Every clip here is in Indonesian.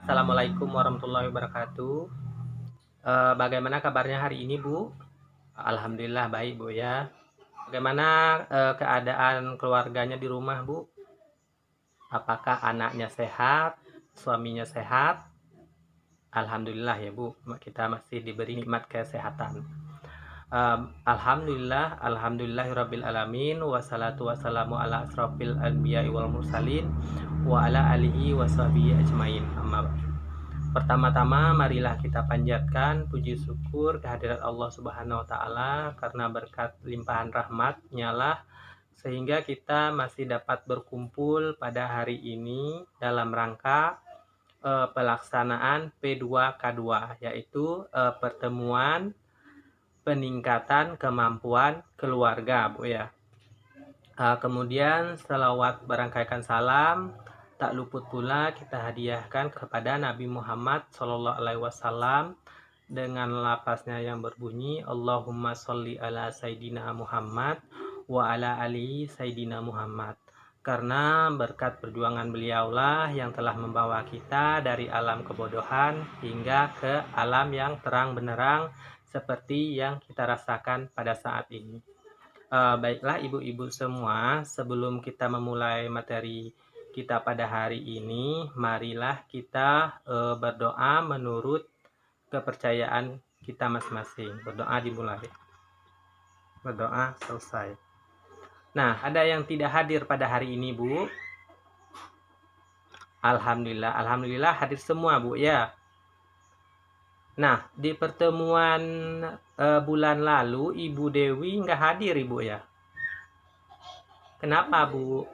Assalamualaikum warahmatullahi wabarakatuh. Bagaimana kabarnya hari ini, Bu? Alhamdulillah baik, Bu, ya. Bagaimana, keadaan keluarganya di rumah, Bu? Apakah anaknya sehat, suaminya sehat? Alhamdulillah ya, Bu, kita masih diberi nikmat kesehatan. Alhamdulillah, alhamdulillahirabbil alamin, wassalatu wassalamu ala asrofil anbiya'i wal mursalin wa ala alihi washabihi ajmain. Amma ba'du. Pertama-tama marilah kita panjatkan puji syukur kehadirat Allah Subhanahu wa taala karena berkat limpahan rahmat-Nya lah sehingga kita masih dapat berkumpul pada hari ini dalam rangka pelaksanaan P2K2 yaitu pertemuan peningkatan kemampuan keluarga, Bu, ya. Kemudian selawat berangkaikan salam tak luput pula kita hadiahkan kepada Nabi Muhammad Shallallahu Alaihi Wasallam dengan lapasnya yang berbunyi Allahumma sholli ala Sayyidina Muhammad wa ala ali Sayyidina Muhammad. Karena berkat perjuangan beliaulah yang telah membawa kita dari alam kebodohan hingga ke alam yang terang benderang seperti yang kita rasakan pada saat ini. Baiklah ibu-ibu semua, sebelum kita memulai materi kita pada hari ini, marilah kita berdoa menurut kepercayaan kita masing-masing. Berdoa dimulai. Berdoa selesai. Nah, ada yang tidak hadir pada hari ini, Bu? Alhamdulillah, alhamdulillah hadir semua, Bu, ya. Nah, di pertemuan bulan lalu Ibu Dewi nggak hadir, Ibu, ya. Kenapa, Bu?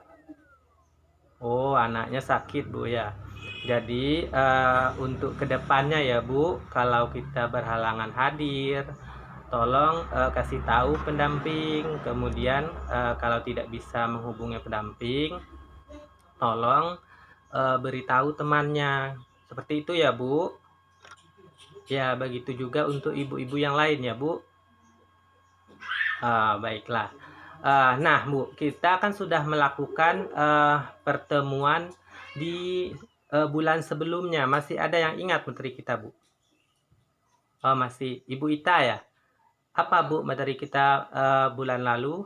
Oh, anaknya sakit, Bu, ya. Jadi untuk kedepannya ya, Bu, kalau kita berhalangan hadir, tolong kasih tahu pendamping. Kemudian kalau tidak bisa menghubungi pendamping, tolong beritahu temannya. Seperti itu ya, Bu. Ya, begitu juga untuk ibu-ibu yang lain ya, Bu. Baiklah. Nah, Bu, kita kan sudah melakukan pertemuan di bulan sebelumnya. Masih ada yang ingat materi kita, Bu? Oh, masih. Ibu Ita ya? Apa, Bu, materi kita bulan lalu?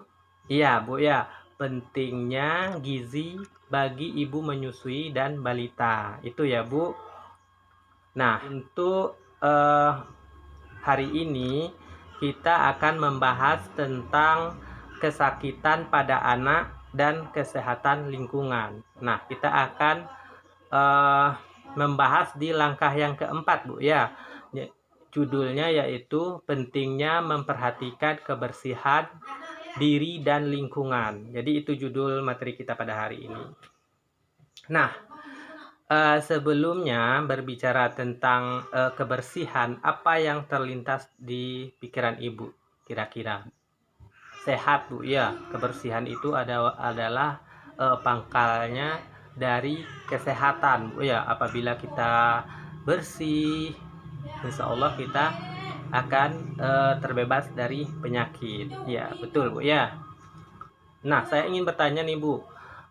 Iya, Bu, ya. Pentingnya gizi bagi ibu menyusui dan balita. Itu ya, Bu. Nah, untuk hari ini kita akan membahas tentang kesakitan pada anak dan kesehatan lingkungan. Nah, kita akan membahas di langkah yang keempat, Bu, ya. Judulnya yaitu pentingnya memperhatikan kebersihan diri dan lingkungan. Jadi itu judul materi kita pada hari ini. Nah, sebelumnya berbicara tentang kebersihan, apa yang terlintas di pikiran Ibu kira-kira? Sehat, Bu, ya. Kebersihan itu adalah pangkalnya dari kesehatan, Bu, ya. Apabila kita bersih, insya Allah kita akan terbebas dari penyakit. Ya, betul, Bu, ya. Nah, saya ingin bertanya nih, Bu,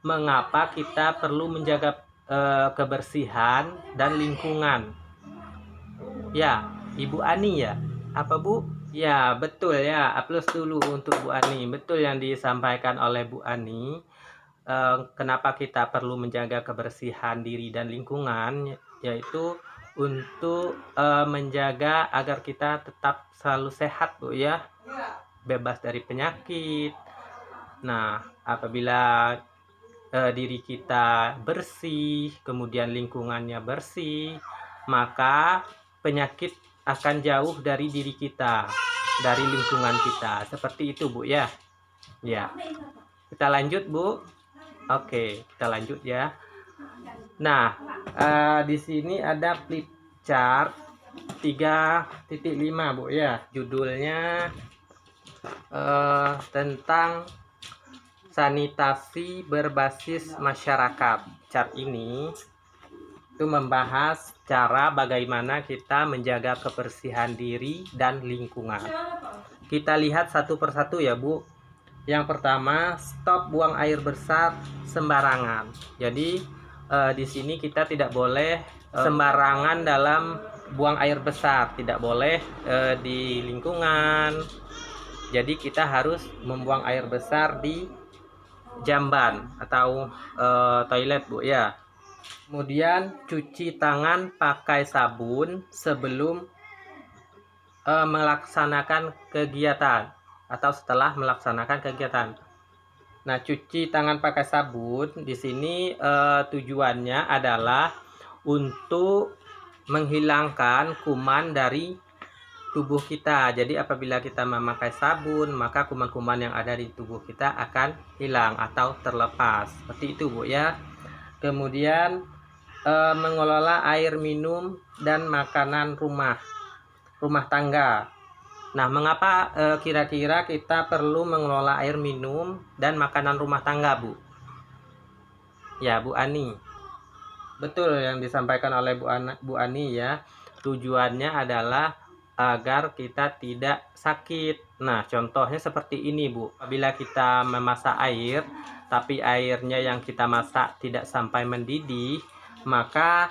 mengapa kita perlu menjaga kebersihan dan lingkungan? Ya, Ibu Ani ya. Apa, Bu? Ya, betul ya. Aplaus dulu untuk Bu Ani. Betul yang disampaikan oleh Bu Ani. Kenapa kita perlu menjaga kebersihan diri dan lingkungan, yaitu untuk menjaga agar kita tetap selalu sehat, Bu, ya. Bebas dari penyakit. Nah, apabila diri kita bersih, kemudian lingkungannya bersih, maka penyakit akan jauh dari diri kita, dari lingkungan kita. Seperti itu, Bu, ya. Ya. Kita lanjut, Bu. Oke, kita lanjut ya. Nah, di sini ada flip chart 3.5, Bu, ya. Judulnya tentang sanitasi berbasis masyarakat. Chart ini itu membahas cara bagaimana kita menjaga kebersihan diri dan lingkungan. Kita lihat satu persatu ya, Bu. Yang pertama, stop buang air besar sembarangan. Jadi di sini kita tidak boleh sembarangan dalam buang air besar, tidak boleh di lingkungan. Jadi kita harus membuang air besar di jamban atau toilet, Bu ya. Kemudian cuci tangan pakai sabun sebelum melaksanakan kegiatan atau setelah melaksanakan kegiatan. Nah, cuci tangan pakai sabun di sini tujuannya adalah untuk menghilangkan kuman dari tubuh kita. Jadi apabila kita memakai sabun, maka kuman-kuman yang ada di tubuh kita akan hilang atau terlepas. Seperti itu, Bu ya. Kemudian mengelola air minum dan makanan rumah tangga. Nah, mengapa kira-kira kita perlu mengelola air minum dan makanan rumah tangga, Bu? Ya, Bu Ani. Betul yang disampaikan oleh Bu Ani ya. Tujuannya adalah agar kita tidak sakit. Nah, contohnya seperti ini, Bu. Apabila kita memasak air, tapi airnya yang kita masak tidak sampai mendidih, maka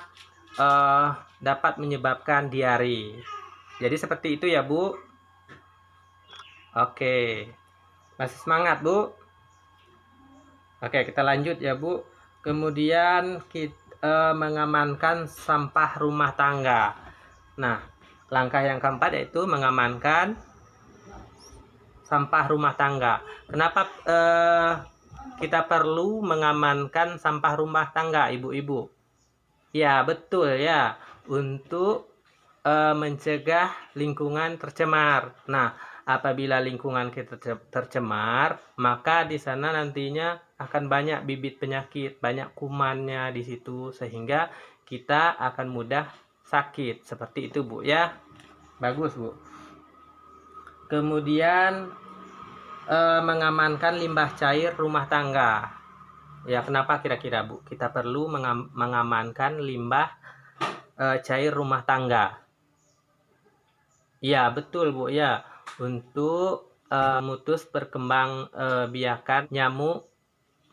dapat menyebabkan diare. Jadi seperti itu ya, Bu. Oke. Masih semangat, Bu? Oke, kita lanjut ya, Bu. Kemudian kita mengamankan sampah rumah tangga. Nah, langkah yang keempat yaitu mengamankan sampah rumah tangga. Kenapa kita perlu mengamankan sampah rumah tangga, Ibu-ibu? Ya, betul ya. Untuk mencegah lingkungan tercemar. Nah, apabila lingkungan kita tercemar, maka di sana nantinya akan banyak bibit penyakit, banyak kumannya di situ, sehingga kita akan mudah sakit. Seperti itu, Bu ya. Bagus, Bu. Kemudian mengamankan limbah cair rumah tangga. Ya, kenapa kira-kira, Bu? Kita perlu mengamankan limbah cair rumah tangga. Ya, betul, Bu ya. Untuk memutus perkembang biakan nyamuk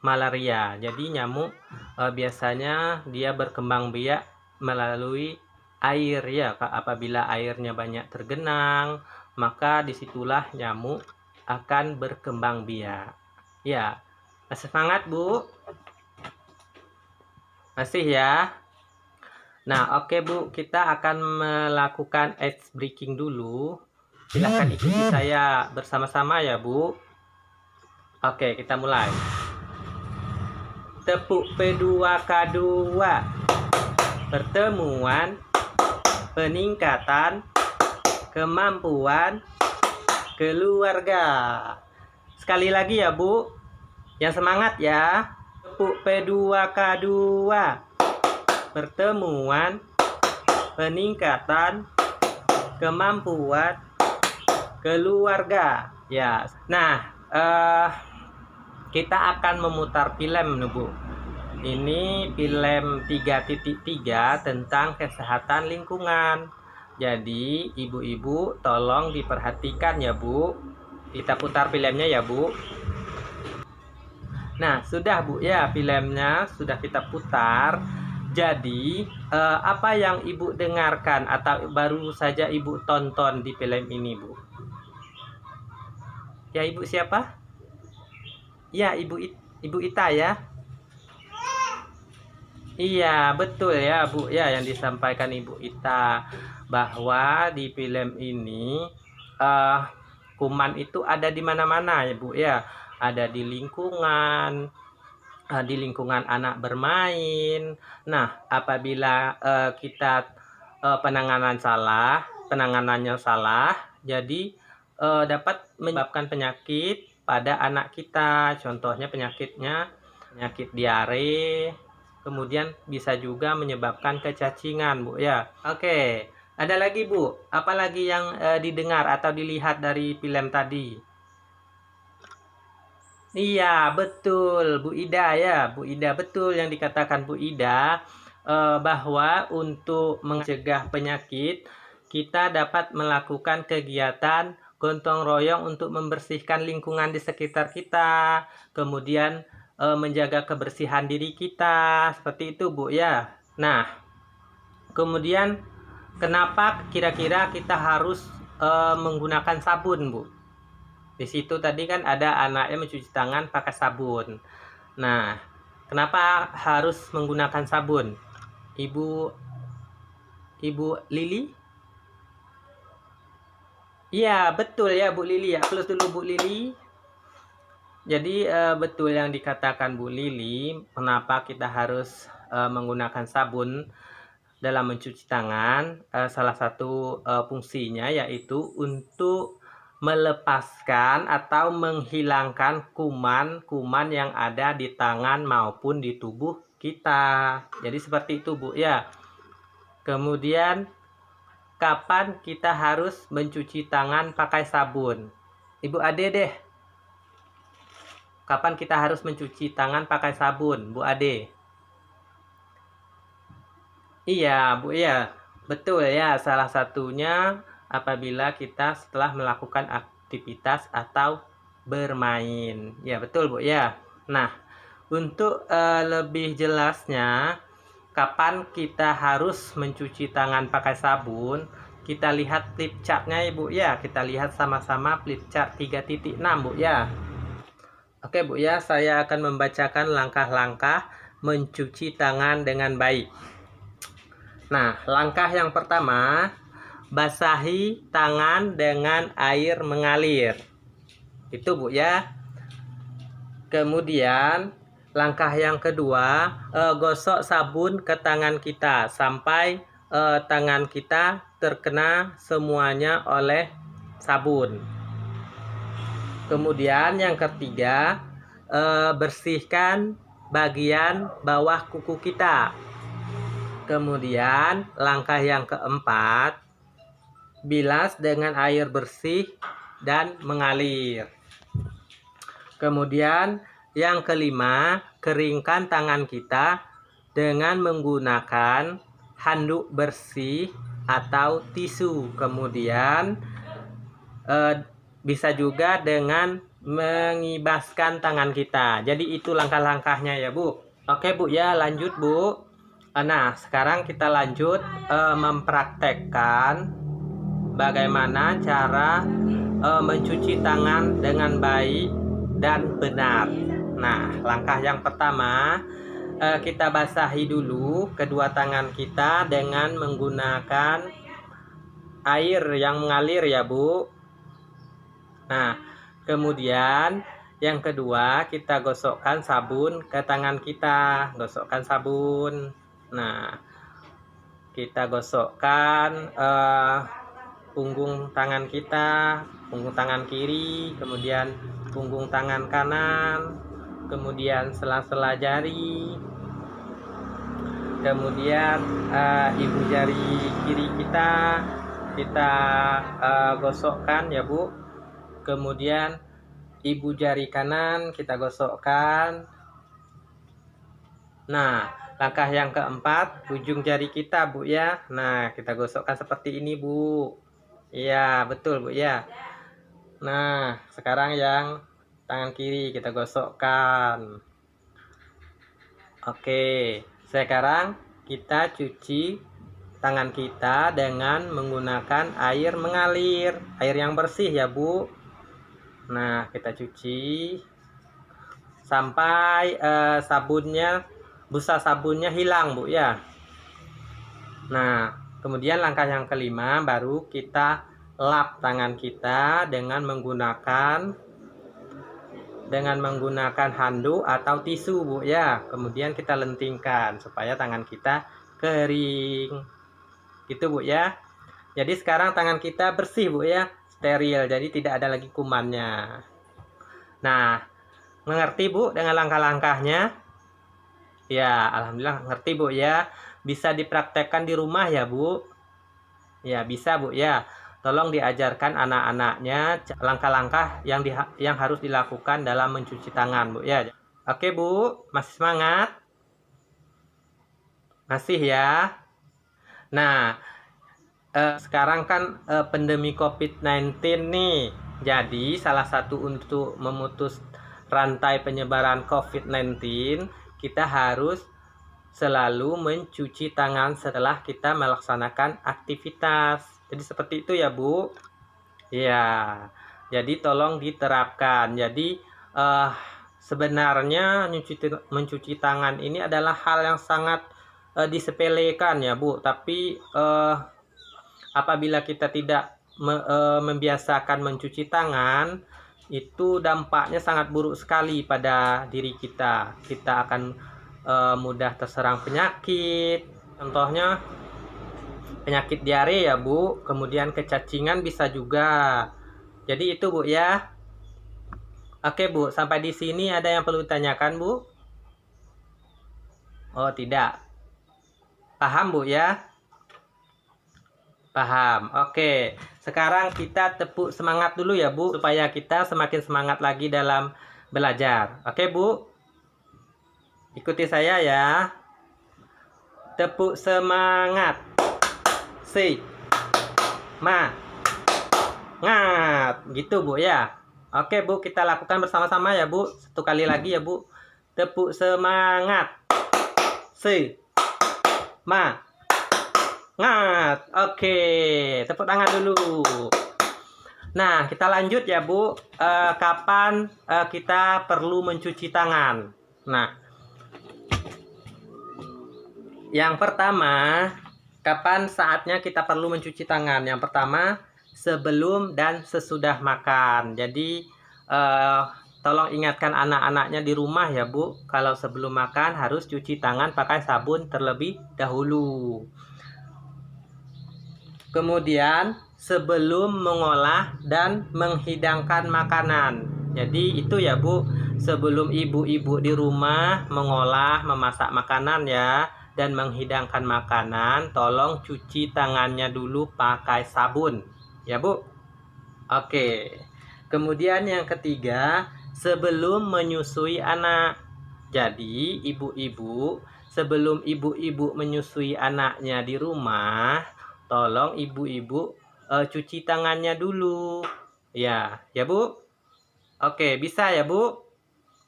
malaria. Jadi nyamuk biasanya dia berkembang biak melalui air ya. Apabila airnya banyak tergenang, maka disitulah nyamuk akan berkembang biak. Ya, masih semangat, Bu? Masih ya? Nah, oke, Bu, kita akan melakukan ice breaking dulu. Silahkan ikuti saya bersama-sama ya, Bu. Oke, kita mulai. Tepuk P2K2. Pertemuan, peningkatan, kemampuan, keluarga. Sekali lagi ya, Bu. Yang semangat ya. Tepuk P2K2. Pertemuan, peningkatan, kemampuan, keluarga. Ya. Nah, kita akan memutar film nih, Bu. Ini film 3.3 tentang kesehatan lingkungan. Jadi, ibu-ibu tolong diperhatikan ya, Bu. Kita putar filmnya ya, Bu. Nah, sudah, Bu ya, filmnya sudah kita putar. Jadi, apa yang Ibu dengarkan atau baru saja Ibu tonton di film ini, Bu? Ya, Ibu siapa? Ya, Ibu Ita ya. Iya, betul ya, Bu ya, yang disampaikan Ibu Ita bahwa di film ini kuman itu ada di mana-mana ya, Bu ya. Ada di lingkungan anak bermain. Nah, apabila kita penanganannya salah, jadi dapat menyebabkan penyakit pada anak kita. Contohnya penyakit diare, kemudian bisa juga menyebabkan kecacingan, Bu ya. Oke, ada lagi, Bu. Apalagi yang didengar atau dilihat dari film tadi? Iya, betul, Bu Ida ya. Bu Ida, betul yang dikatakan Bu Ida, bahwa untuk mencegah penyakit, kita dapat melakukan kegiatan gotong royong untuk membersihkan lingkungan di sekitar kita. Kemudian menjaga kebersihan diri kita, seperti itu Bu ya. Nah, kemudian kenapa kira-kira kita harus menggunakan sabun Bu? Di situ tadi kan ada anaknya mencuci tangan pakai sabun. Nah, kenapa harus menggunakan sabun? Ibu Lili? Iya, betul ya Bu Lili ya. Plus dulu Bu Lili. Jadi betul yang dikatakan Bu Lili, kenapa kita harus menggunakan sabun dalam mencuci tangan. Salah satu fungsinya yaitu untuk melepaskan atau menghilangkan kuman-kuman yang ada di tangan maupun di tubuh kita. Jadi seperti itu Bu ya. Kemudian kapan kita harus mencuci tangan pakai sabun? Ibu Ade deh. Kapan kita harus mencuci tangan pakai sabun, Bu Ade? Iya, Bu ya. Betul ya, salah satunya apabila kita setelah melakukan aktivitas atau bermain. Ya, betul Bu ya. Nah, untuk lebih jelasnya kapan kita harus mencuci tangan pakai sabun, kita lihat flip chartnya Ibu ya. Kita lihat sama-sama flip chart 3.6 Bu ya. Oke Bu ya, saya akan membacakan langkah-langkah mencuci tangan dengan baik. Nah, langkah yang pertama, basahi tangan dengan air mengalir. Itu Bu ya. Kemudian langkah yang kedua, gosok sabun ke tangan kita sampai tangan kita terkena semuanya oleh sabun. Kemudian yang ketiga, bersihkan bagian bawah kuku kita. Kemudian langkah yang keempat, bilas dengan air bersih dan mengalir. Kemudian yang kelima, keringkan tangan kita dengan menggunakan handuk bersih atau tisu. Kemudian bisa juga dengan mengibaskan tangan kita. Jadi itu langkah-langkahnya ya Bu. Oke Bu ya, lanjut Bu. Nah, sekarang kita lanjut mempraktekkan bagaimana cara mencuci tangan dengan baik dan benar. Nah, langkah yang pertama, kita basahi dulu kedua tangan kita dengan menggunakan air yang mengalir ya Bu. Nah, kemudian yang kedua kita gosokkan sabun ke tangan kita. Gosokkan sabun. Nah, kita gosokkan punggung tangan kita, punggung tangan kiri, kemudian punggung tangan kanan, kemudian sela-sela jari, kemudian ibu jari kiri kita gosokkan ya Bu. Kemudian ibu jari kanan kita gosokkan. Nah, langkah yang keempat, ujung jari kita Bu ya. Nah, kita gosokkan seperti ini Bu. Iya, betul Bu ya. Nah, sekarang yang tangan kiri kita gosokkan. Oke, sekarang kita cuci tangan kita dengan menggunakan air mengalir, air yang bersih ya Bu. Nah, kita cuci sampai busa sabunnya hilang Bu ya. Nah, kemudian langkah yang kelima, baru kita lap tangan kita dengan menggunakan handuk atau tisu Bu ya. Kemudian kita lentingkan supaya tangan kita kering. Gitu Bu ya. Jadi sekarang tangan kita bersih Bu ya, steril, jadi tidak ada lagi kumannya. Nah, mengerti Bu dengan langkah-langkahnya? Ya, alhamdulillah ngerti Bu ya. Bisa dipraktekkan di rumah ya Bu. Ya, bisa Bu ya. Tolong diajarkan anak-anaknya langkah-langkah yang harus dilakukan dalam mencuci tangan Bu ya. Oke Bu, masih semangat? Masih ya. Nah, sekarang kan pandemi COVID-19 nih. Jadi salah satu untuk memutus rantai penyebaran COVID-19, kita harus selalu mencuci tangan setelah kita melaksanakan aktivitas. Jadi seperti itu ya Bu. Ya, jadi tolong diterapkan. Jadi sebenarnya mencuci tangan ini adalah hal yang sangat disepelekan ya Bu. Tapi apabila kita tidak membiasakan mencuci tangan, itu dampaknya sangat buruk sekali pada diri kita. Kita akan mudah terserang penyakit, contohnya penyakit diare ya Bu, kemudian kecacingan bisa juga. Jadi itu Bu ya. Oke Bu, sampai di sini ada yang perlu ditanyakan Bu? Oh tidak, paham Bu ya? Paham. Oke, sekarang kita tepuk semangat dulu ya Bu, supaya kita semakin semangat lagi dalam belajar. Oke Bu, ikuti saya ya. Tepuk semangat. Semangat. Gitu Bu ya. Oke Bu, kita lakukan bersama-sama ya Bu. Satu kali lagi ya Bu. Tepuk semangat. Semangat. Oke, tepuk tangan dulu. Nah, kita lanjut ya Bu. Kapan kita perlu mencuci tangan? Nah, yang pertama, kapan saatnya kita perlu mencuci tangan? Yang pertama, sebelum dan sesudah makan. Jadi tolong ingatkan anak-anaknya di rumah ya Bu, kalau sebelum makan harus cuci tangan pakai sabun terlebih dahulu. Kemudian sebelum mengolah dan menghidangkan makanan. Jadi itu ya Bu, sebelum ibu-ibu di rumah mengolah, memasak makanan ya, dan menghidangkan makanan, tolong cuci tangannya dulu pakai sabun ya Bu. Oke. Kemudian yang ketiga, sebelum menyusui anak. Jadi ibu-ibu, sebelum ibu-ibu menyusui anaknya di rumah, tolong ibu-ibu cuci tangannya dulu ya Bu. Oke, bisa ya Bu?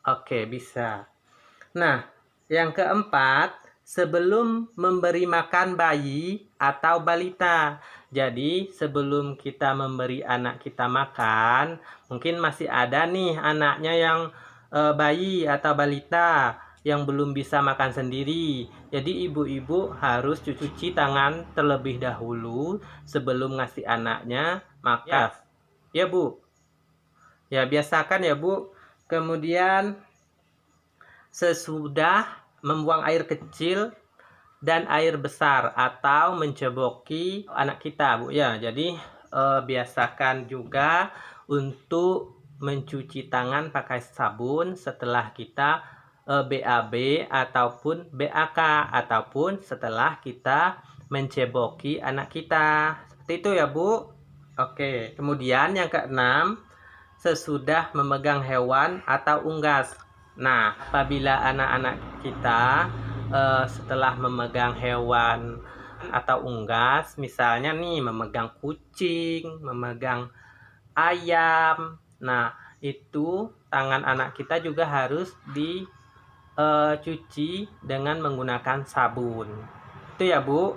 Oke, bisa. Nah, yang keempat, sebelum memberi makan bayi atau balita. Jadi sebelum kita memberi anak kita makan, mungkin masih ada nih anaknya yang bayi atau balita yang belum bisa makan sendiri. Jadi ibu-ibu harus cuci tangan terlebih dahulu sebelum ngasih anaknya makan. Ya Bu. Ya, biasakan ya Bu. Kemudian sesudah membuang air kecil dan air besar atau menceboki anak kita Bu ya. Jadi biasakan juga untuk mencuci tangan pakai sabun setelah kita BAB ataupun BAK, ataupun setelah kita menceboki anak kita. Seperti itu ya Bu. Oke, kemudian yang keenam, sesudah memegang hewan atau unggas. Nah, apabila anak-anak kita setelah memegang hewan atau unggas, misalnya nih memegang kucing, memegang ayam, nah itu tangan anak kita juga harus dicuci dengan menggunakan sabun. Itu ya Bu.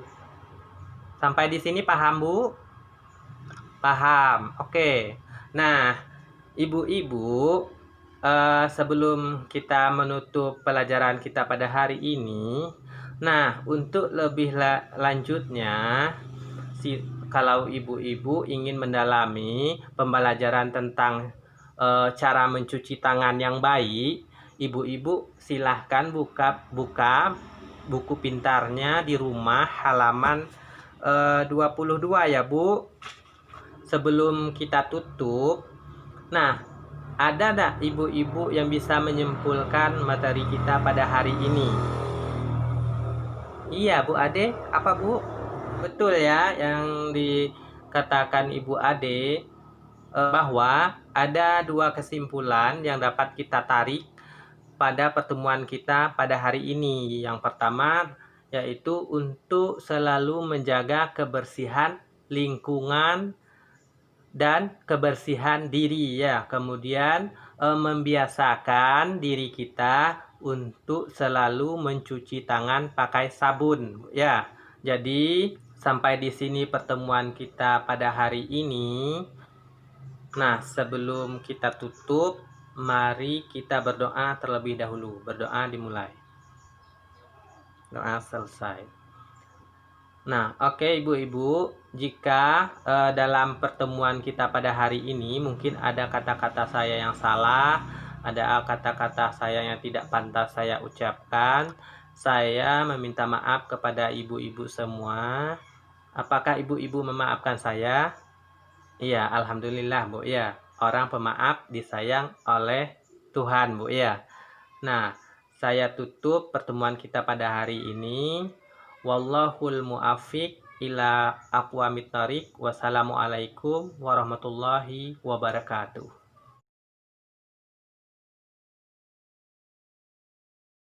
Sampai di sini paham Bu? Paham. Oke. Nah, ibu-ibu, sebelum kita menutup pelajaran kita pada hari ini, nah untuk lebih lanjutnya, kalau ibu-ibu ingin mendalami pembelajaran tentang cara mencuci tangan yang baik, ibu-ibu silahkan buka buku pintarnya di rumah halaman 22 ya Bu. Sebelum kita tutup, nah ada enggak ibu-ibu yang bisa menyimpulkan materi kita pada hari ini? Iya Bu Ade, apa Bu? Betul ya yang dikatakan Ibu Ade, bahwa ada dua kesimpulan yang dapat kita tarik pada pertemuan kita pada hari ini. Yang pertama yaitu untuk selalu menjaga kebersihan lingkungan dan kebersihan diri ya. Kemudian membiasakan diri kita untuk selalu mencuci tangan pakai sabun ya. Jadi sampai di sini pertemuan kita pada hari ini. Nah, sebelum kita tutup, mari kita berdoa terlebih dahulu. Berdoa dimulai. Doa selesai. Nah, oke ibu-ibu, jika dalam pertemuan kita pada hari ini mungkin ada kata-kata saya yang salah, ada kata-kata saya yang tidak pantas saya ucapkan, saya meminta maaf kepada ibu-ibu semua. Apakah ibu-ibu memaafkan saya? Iya, alhamdulillah Bu ya. Orang pemaaf disayang oleh Tuhan Bu ya. Nah, saya tutup pertemuan kita pada hari ini. Wallahul muafiq ila aqwamit thariq. Wassalamualaikum warahmatullahi wabarakatuh.